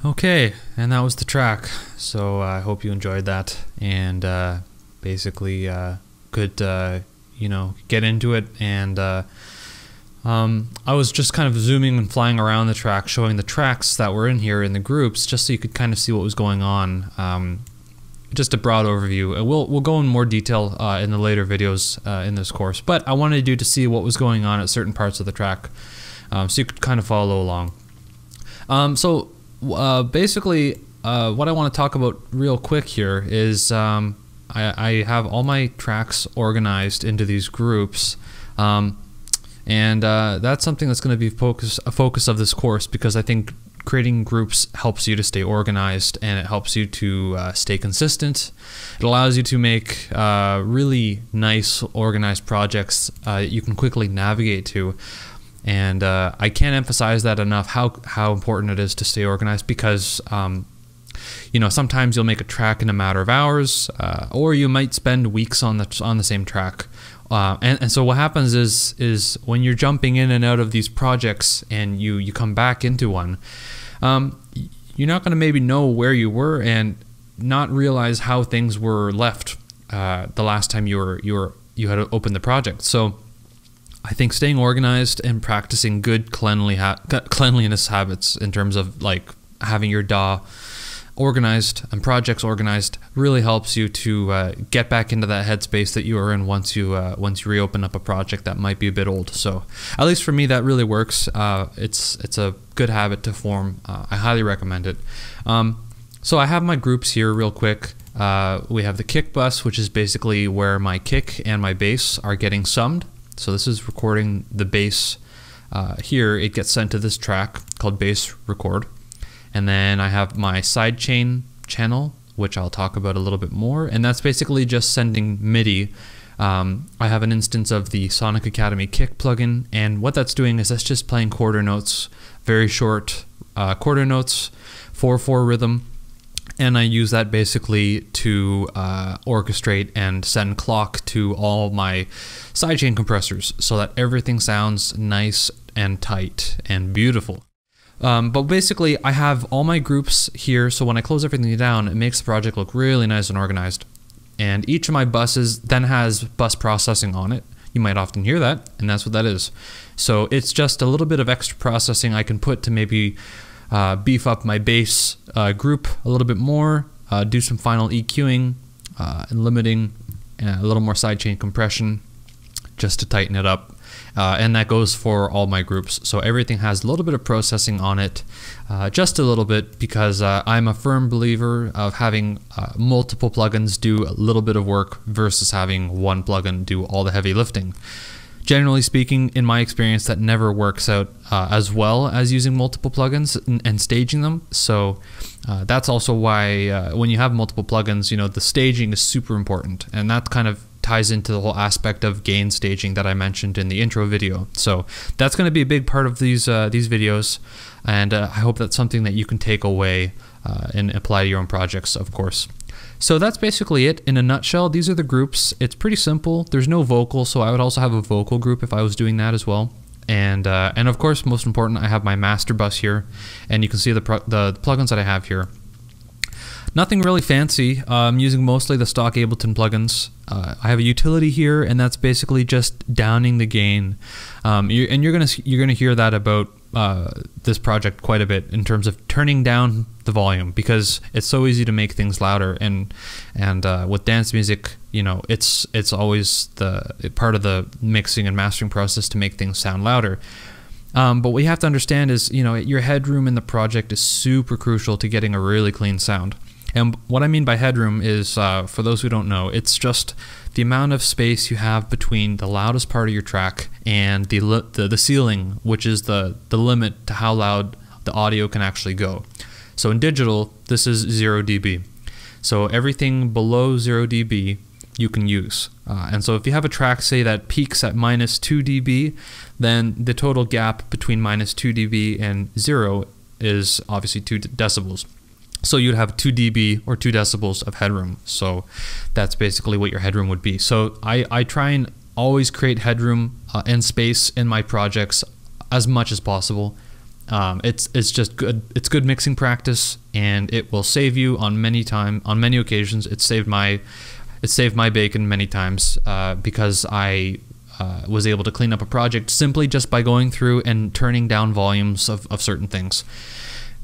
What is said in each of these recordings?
Okay, and that was the track. So I hope you enjoyed that, and basically could get into it. And I was just kind of zooming and flying around the track, showing the tracks that were in here in the groups, just so you could kind of see what was going on. Just a broad overview. We'll go in more detail in the later videos in this course, but I wanted you to see what was going on at certain parts of the track, so you could kind of follow along. Basically, what I want to talk about real quick here is I have all my tracks organized into these groups, and that's something that's going to be a focus of this course, because I think creating groups helps you to stay organized, and it helps you to stay consistent. It allows you to make really nice organized projects you can quickly navigate to. And I can't emphasize that enough, how important it is to stay organized, because sometimes you'll make a track in a matter of hours, or you might spend weeks on the same track. And so what happens is when you're jumping in and out of these projects and you come back into one, you're not going to maybe know where you were and not realize how things were left the last time you had opened the project. So I think staying organized and practicing good cleanliness habits in terms of like having your DAW organized and projects organized really helps you to get back into that headspace that you were in once you reopen up a project that might be a bit old. So at least for me, that really works. It's a good habit to form. I highly recommend it. So I have my groups here real quick. We have the kick bus, which is basically where my kick and my bass are getting summed. So this is recording the bass. Here it gets sent to this track called bass record. And then I have my sidechain channel, which I'll talk about a little bit more, and that's basically just sending MIDI. I have an instance of the Sonic Academy kick plugin, and what that's doing is that's just playing quarter notes, very short quarter notes, 4/4 rhythm, and I use that basically to orchestrate and send clock to all my sidechain compressors so that everything sounds nice and tight and beautiful. But basically, I have all my groups here, so when I close everything down, it makes the project look really nice and organized. And each of my buses then has bus processing on it. You might often hear that, and that's what that is. So it's just a little bit of extra processing I can put to maybe beef up my bass group a little bit more, do some final EQing and limiting, a little more sidechain compression just to tighten it up. And that goes for all my groups. So everything has a little bit of processing on it, just a little bit, because I'm a firm believer of having multiple plugins do a little bit of work versus having one plugin do all the heavy lifting. Generally speaking, in my experience, that never works out as well as using multiple plugins and staging them. So that's also why when you have multiple plugins, the staging is super important, and that kind of ties into the whole aspect of gain staging that I mentioned in the intro video. So that's going to be a big part of these videos, and I hope that's something that you can take away and apply to your own projects, of course. So that's basically it in a nutshell. These are the groups. It's pretty simple. There's no vocal, so I would also have a vocal group if I was doing that as well. And of course, most important, I have my master bus here, and you can see the plugins that I have here. Nothing really fancy. I'm using mostly the stock Ableton plugins. I have a utility here, and that's basically just downing the gain. You're gonna hear that about this project quite a bit in terms of turning down the volume, because it's so easy to make things louder. And with dance music, it's always the part of the mixing and mastering process to make things sound louder. But what you have to understand is, your headroom in the project is super crucial to getting a really clean sound. And what I mean by headroom is, for those who don't know, it's just the amount of space you have between the loudest part of your track and the ceiling, which is the limit to how loud the audio can actually go. So in digital, this is 0 dB. So everything below 0 dB you can use. And so if you have a track, say, that peaks at -2 dB, then the total gap between -2 dB and 0 is obviously 2 decibels. So you'd have 2 dB or 2 decibels of headroom. So that's basically what your headroom would be. So I try and always create headroom and space in my projects as much as possible. It's just good. It's good mixing practice, and it will save you on many occasions. It saved my bacon many times because I was able to clean up a project simply just by going through and turning down volumes of certain things.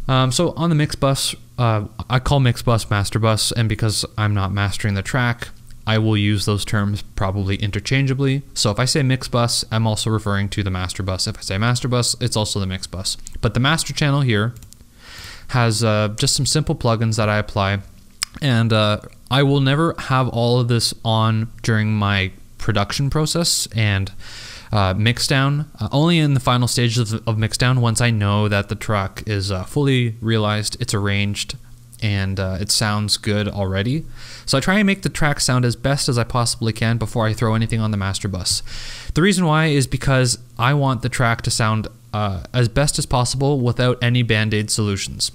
So on the mix bus, I call mix bus master bus, and because I'm not mastering the track, I will use those terms probably interchangeably. So if I say mix bus, I'm also referring to the master bus. If I say master bus, it's also the mix bus. But the master channel here has just some simple plugins that I apply, and I will never have all of this on during my production process and mixdown. Only in the final stages of mixdown, once I know that the track is fully realized, it's arranged, and it sounds good already. So I try and make the track sound as best as I possibly can before I throw anything on the master bus. The reason why is because I want the track to sound as best as possible without any band-aid solutions.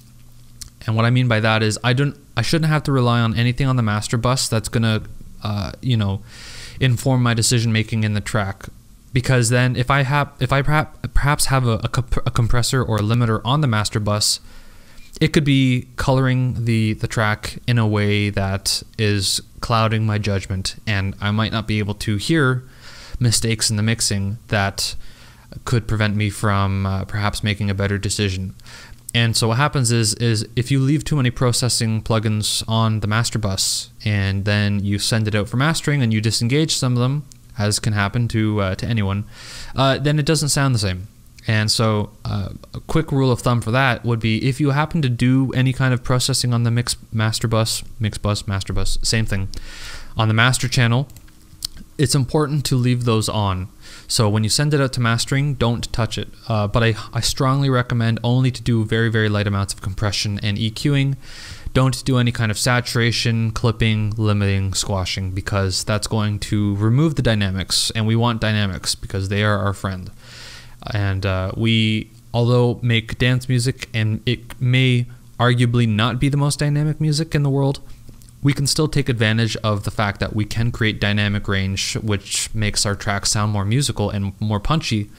And what I mean by that is I shouldn't have to rely on anything on the master bus that's gonna inform my decision making in the track. Because then if I perhaps have a compressor or a limiter on the master bus, it could be coloring the track in a way that is clouding my judgment, and I might not be able to hear mistakes in the mixing that could prevent me from perhaps making a better decision. And so what happens is if you leave too many processing plugins on the master bus and then you send it out for mastering and you disengage some of them, as can happen to anyone, then it doesn't sound the same. And so a quick rule of thumb for that would be if you happen to do any kind of processing on the mix bus, master bus, same thing, on the master channel, it's important to leave those on. So when you send it out to mastering, don't touch it. But I strongly recommend only to do very, very light amounts of compression and EQing. Don't do any kind of saturation, clipping, limiting, squashing, because that's going to remove the dynamics, and we want dynamics because they are our friend. And we, although make dance music, and it may arguably not be the most dynamic music in the world, we can still take advantage of the fact that we can create dynamic range, which makes our tracks sound more musical and more punchy.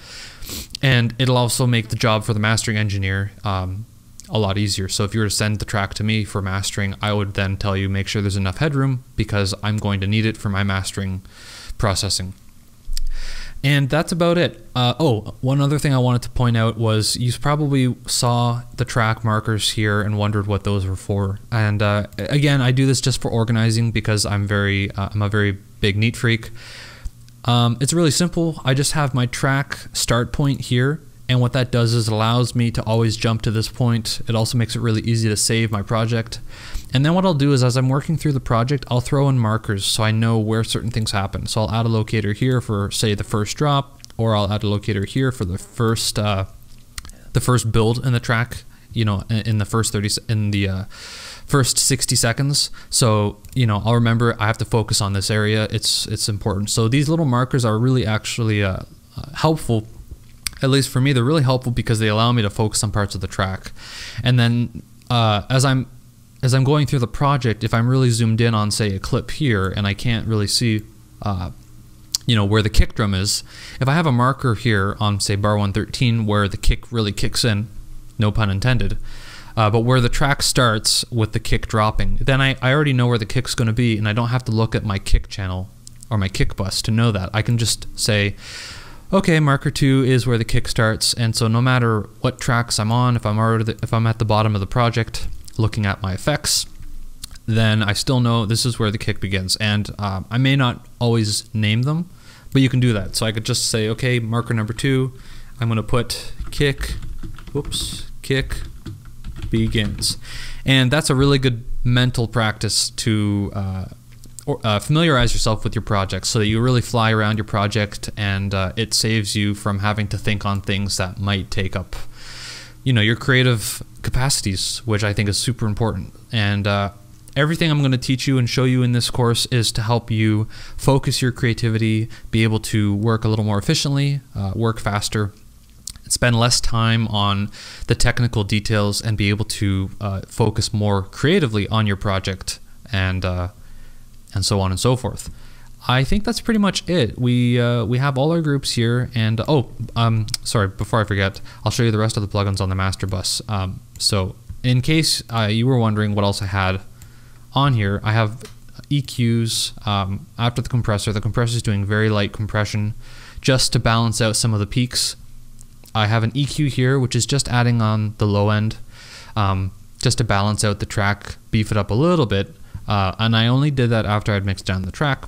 And it'll also make the job for the mastering engineer a lot easier. So if you were to send the track to me for mastering, I would then tell you make sure there's enough headroom because I'm going to need it for my mastering processing. And that's about it. Oh, one other thing I wanted to point out was you probably saw the track markers here and wondered what those were for. And again, I do this just for organizing because I'm a very big neat freak. It's really simple. I just have my track start point here, and what that does is it allows me to always jump to this point. It also makes it really easy to save my project. And then what I'll do is as I'm working through the project, I'll throw in markers so I know where certain things happen. So I'll add a locator here for, say, the first drop, or I'll add a locator here for the first build in the track, in the first 60 seconds. So, I'll remember I have to focus on this area. It's important. So these little markers are really actually helpful. At least for me, they're really helpful because they allow me to focus on parts of the track. And then as I'm going through the project, if I'm really zoomed in on, say, a clip here, and I can't really see, where the kick drum is, if I have a marker here on, say, bar 113 where the kick really kicks in, no pun intended, but where the track starts with the kick dropping, then I already know where the kick's going to be, and I don't have to look at my kick channel or my kick bus to know that. I can just say, okay, marker 2 is where the kick starts, and so no matter what tracks I'm on, if I'm at the bottom of the project looking at my effects, then I still know this is where the kick begins. And I may not always name them, but you can do that. So I could just say, okay, marker number 2, I'm going to put kick begins. And that's a really good mental practice to familiarize yourself with your project so that you really fly around your project, and it saves you from having to think on things that might take up your creative capacities, which I think is super important. And everything I'm going to teach you and show you in this course is to help you focus your creativity, be able to work a little more efficiently, work faster, spend less time on the technical details, and be able to focus more creatively on your project, and so on and so forth. I think that's pretty much it. We have all our groups here, and sorry, before I forget, I'll show you the rest of the plugins on the master bus. So in case you were wondering what else I had on here, I have EQs after the compressor. The compressor is doing very light compression just to balance out some of the peaks. I have an EQ here, which is just adding on the low end, just to balance out the track, beef it up a little bit. And I only did that after I'd mixed down the track.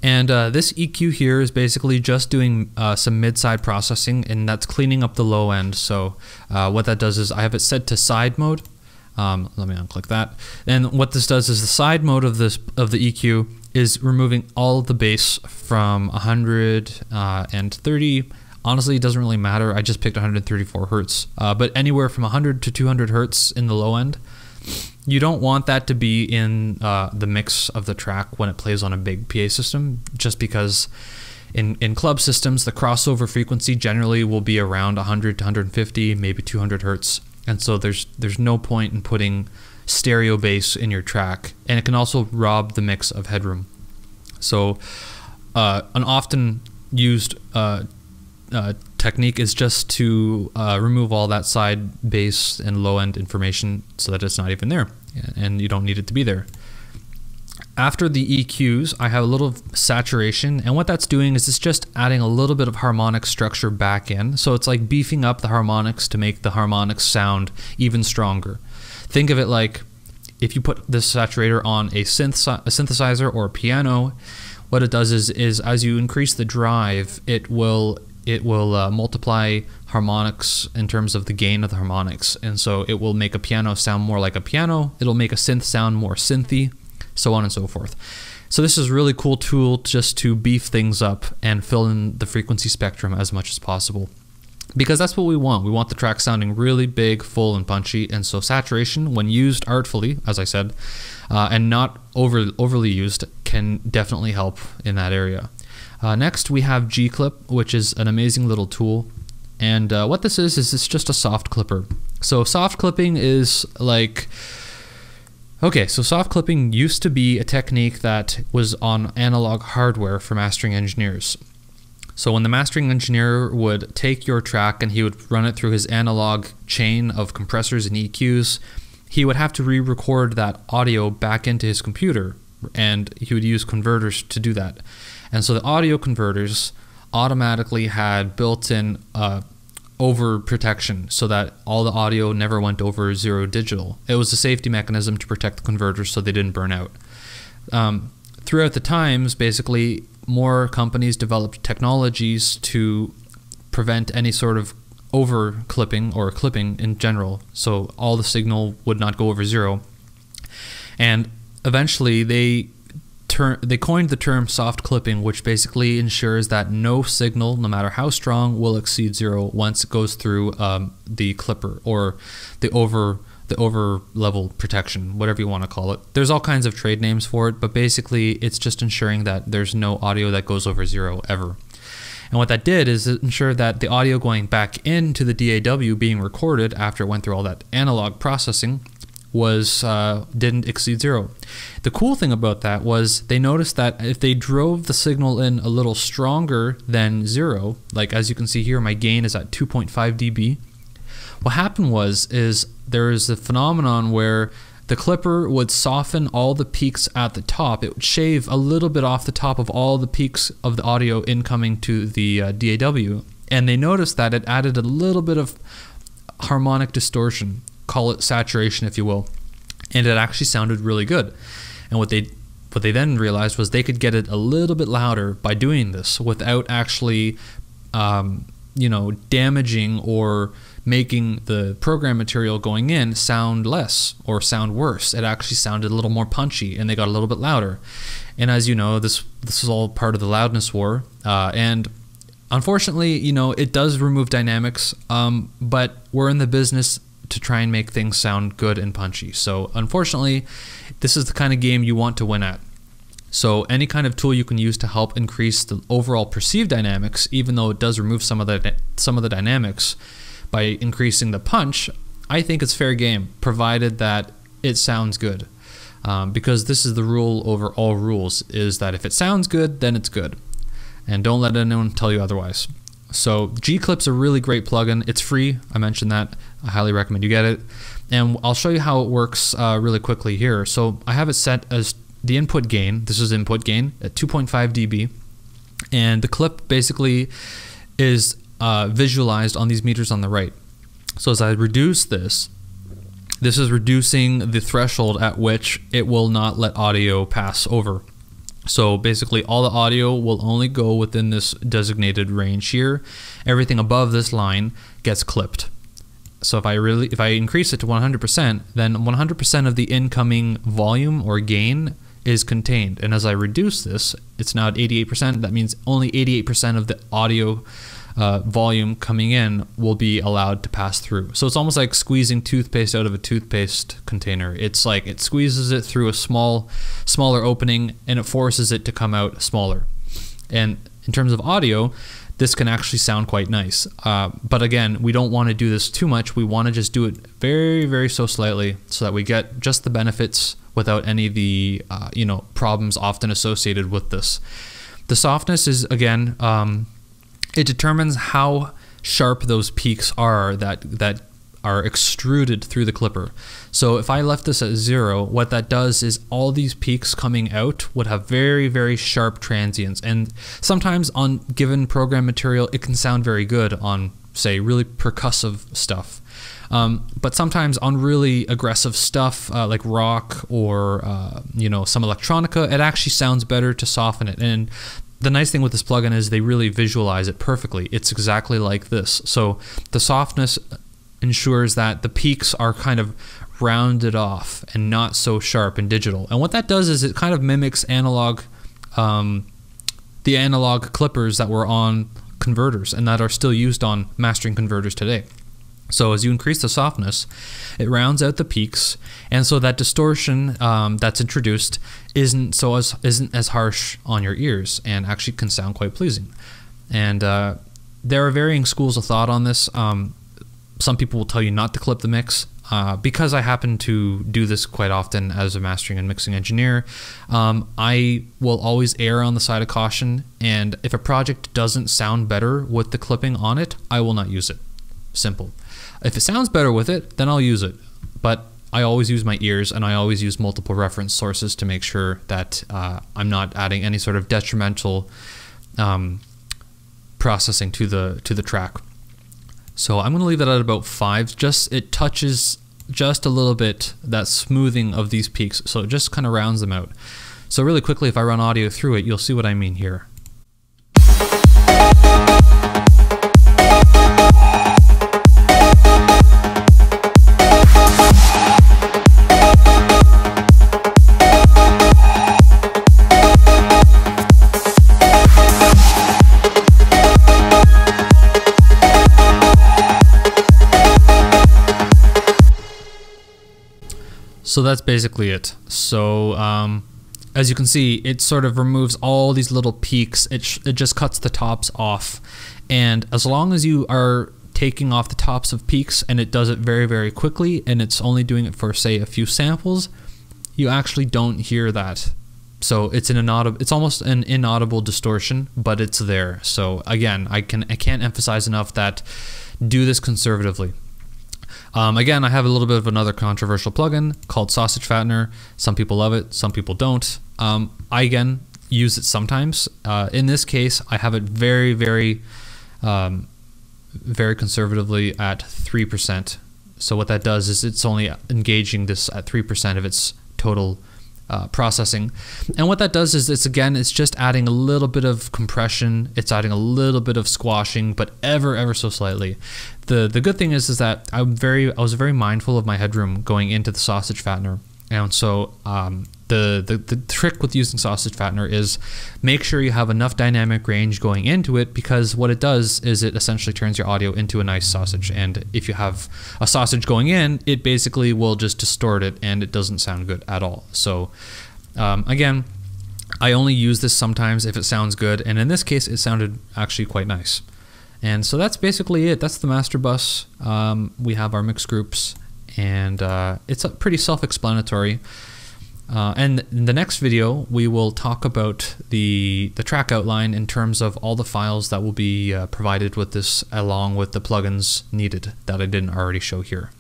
And this EQ here is basically just doing some mid-side processing, and that's cleaning up the low end. So what that does is I have it set to side mode. Let me unclick that. And what this does is the side mode of the EQ is removing all of the bass from 130. Honestly, it doesn't really matter. I just picked 134 hertz, but anywhere from 100 to 200 hertz in the low end. You don't want that to be in the mix of the track when it plays on a big PA system, just because in club systems, the crossover frequency generally will be around 100 to 150, maybe 200 hertz. And so there's no point in putting stereo bass in your track, and it can also rob the mix of headroom. So an often used technique is just to remove all that side bass and low end information so that it's not even there, and you don't need it to be there. After the EQs, I have a little saturation, and what that's doing is it's just adding a little bit of harmonic structure back in. So it's like beefing up the harmonics to make the harmonics sound even stronger. Think of it like if you put this saturator on a synthesizer or a piano, what it does is as you increase the drive, it will multiply harmonics in terms of the gain of the harmonics, and so it will make a piano sound more like a piano. It'll make a synth sound more synthy, so on and so forth. So this is a really cool tool just to beef things up and fill in the frequency spectrum as much as possible, because that's what we want. We want the track sounding really big, full, and punchy, and so saturation, when used artfully, as I said, and not overly used, can definitely help in that area. Next, we have GClip, which is an amazing little tool. And what this is it's just a soft clipper. So soft clipping is like... Okay, so soft clipping used to be a technique that was on analog hardware for mastering engineers. So when the mastering engineer would take your track and he would run it through his analog chain of compressors and EQs, he would have to re-record that audio back into his computer, and he would use converters to do that. And so the audio converters automatically had built-in overprotection so that all the audio never went over 0 digital. It was a safety mechanism to protect the converters so they didn't burn out. Throughout the times, basically, more companies developed technologies to prevent any sort of over clipping or clipping in general, so all the signal would not go over 0. And eventually they coined the term soft clipping, which basically ensures that no signal, no matter how strong, will exceed 0 once it goes through the clipper or the over level protection, whatever you want to call it. There's all kinds of trade names for it, but basically it's just ensuring that there's no audio that goes over 0 ever. And what that did is it ensured that the audio going back into the DAW being recorded after it went through all that analog processing was didn't exceed 0. The cool thing about that was they noticed that if they drove the signal in a little stronger than 0, like as you can see here, my gain is at 2.5 dB. What happened is there is a phenomenon where the clipper would soften all the peaks at the top. It would shave a little bit off the top of all the peaks of the audio incoming to the DAW, and they noticed that it added a little bit of harmonic distortion. Call it saturation if you will, and it actually sounded really good. And what they then realized was they could get it a little bit louder by doing this without actually damaging or making the program material going in sound less or sound worse. It actually sounded a little more punchy, and they got a little bit louder. And as you know, this is all part of the loudness war, and unfortunately, it does remove dynamics, but we're in the business to try and make things sound good and punchy. So unfortunately, this is the kind of game you want to win at. So any kind of tool you can use to help increase the overall perceived dynamics, even though it does remove some of the dynamics by increasing the punch, I think it's fair game, provided that it sounds good. because this is the rule over all rules, is that if it sounds good, then it's good. And don't let anyone tell you otherwise. So GClip's a really great plugin. It's free. I mentioned that. I highly recommend you get it. And I'll show you how it works really quickly here. So I have it set as the input gain. This is input gain at 2.5 dB. And the clip basically is visualized on these meters on the right. So as I reduce this, this is reducing the threshold at which it will not let audio pass over. So basically all the audio will only go within this designated range here. Everything above this line gets clipped. So if I increase it to 100%, then 100% of the incoming volume or gain is contained. And as I reduce this, it's now at 88%. That means only 88% of the audio volume coming in will be allowed to pass through. So it's almost like squeezing toothpaste out of a toothpaste container. It's like it squeezes it through a smaller opening and it forces it to come out smaller. And in terms of audio, this can actually sound quite nice. But again, we don't want to do this too much. We want to just do it very, very so slightly so that we get just the benefits without any of the problems often associated with this. The softness is, again, it determines how sharp those peaks are that are extruded through the clipper. So if I left this at 0, what that does is all these peaks coming out would have very, very sharp transients. And sometimes on given program material, it can sound very good on, say, really percussive stuff. But sometimes on really aggressive stuff like rock or some electronica, it actually sounds better to soften it. And the nice thing with this plugin is they really visualize it perfectly. It's exactly like this. So the softness ensures that the peaks are kind of rounded off and not so sharp and digital. And what that does is it kind of mimics analog, the analog clippers that were on converters and that are still used on mastering converters today. So as you increase the softness, it rounds out the peaks, and so that distortion that's introduced isn't as harsh on your ears and actually can sound quite pleasing. And there are varying schools of thought on this. Some people will tell you not to clip the mix. Because I happen to do this quite often as a mastering and mixing engineer, I will always err on the side of caution, and if a project doesn't sound better with the clipping on it, I will not use it. Simple. If it sounds better with it, then I'll use it. But I always use my ears, and I always use multiple reference sources to make sure that I'm not adding any sort of detrimental processing to the track. So I'm going to leave it at about 5. It touches just a little bit that smoothing of these peaks, so it just kind of rounds them out. So really quickly, if I run audio through it, you'll see what I mean here. So that's basically it. So as you can see, it sort of removes all these little peaks. It just cuts the tops off. And as long as you are taking off the tops of peaks and it does it very, very quickly, and it's only doing it for, say, a few samples, you actually don't hear that. So it's it's almost an inaudible distortion, but it's there. So again, I can't emphasize enough that do this conservatively. Again, I have a little bit of another controversial plugin called Sausage Fattener. Some people love it, some people don't. I, again, use it sometimes. In this case, I have it very, very, very conservatively at 3%. So what that does is it's only engaging this at 3% of its total processing. And what that does is it's just adding a little bit of compression, it's adding a little bit of squashing, but ever so slightly. The good thing is that I was very mindful of my headroom going into the Sausage Fattener. And so the trick with using Sausage Fattener is make sure you have enough dynamic range going into it, because what it does is it essentially turns your audio into a nice sausage. And if you have a sausage going in, it basically will just distort it and it doesn't sound good at all. So again, I only use this sometimes if it sounds good, and in this case it sounded actually quite nice. And so that's basically it. That's the master bus. We have our mix groups, and it's pretty self-explanatory. And in the next video, we will talk about the track outline in terms of all the files that will be provided with this, along with the plugins needed that I didn't already show here.